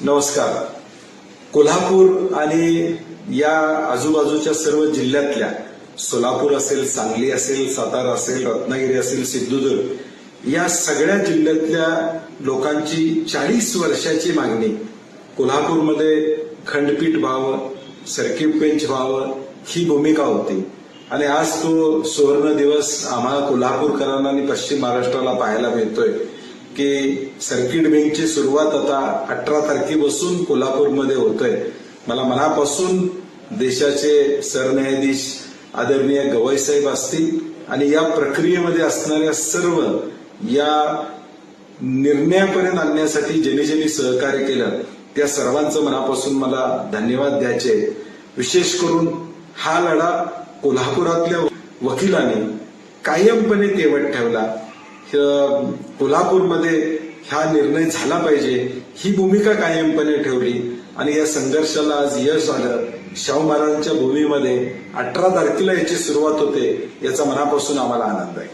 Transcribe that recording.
नमस्कार. कोल्हापूर आणि या आजूबाजूच्या सर्व जिल्ह्यातल्या सोलापूर असेल, सांगली असेल, सातारा असेल, रत्नागिरी असेल, सिंधुदुर्ग या सगळ्या जिल्ह्यातल्या लोकांची 40 वर्षाची मागणी कोल्हापूरमध्ये खंडपीठ व्हावं, सर्किट बेंच व्हावं ही भूमिका होती. आणि आज तो सुवर्ण दिवस आम्हाला कोल्हापूरकरांना आणि पश्चिम महाराष्ट्राला पाहायला मिळतोय की सर्किट बेंचची सुरुवात आता 18 तारखेपासून कोल्हापूरमध्ये होतोय. मला मनापासून देशाचे सरन्यायाधीश आदरणीय गवई साहेब असतील आणि या प्रक्रियेमध्ये असणाऱ्या सर्व या निर्णयापर्यंत आणण्यासाठी ज्यांनी सहकार्य केलं त्या सर्वांचं मनापासून मला धन्यवाद द्यायचे. विशेष करून हा लढा कोल्हापुरातल्या वकिलांनी कायमपणे तेवत ठेवला. कोल्हापूरमध्ये हा निर्णय झाला पाहिजे ही भूमिका कायमपणे ठेवली आणि या संघर्षाला आज यश आलं. शाहू महाराजांच्या भूमीमध्ये 18 तारखेला याची सुरुवात होते याचा मनापासून आम्हाला आनंद आहे.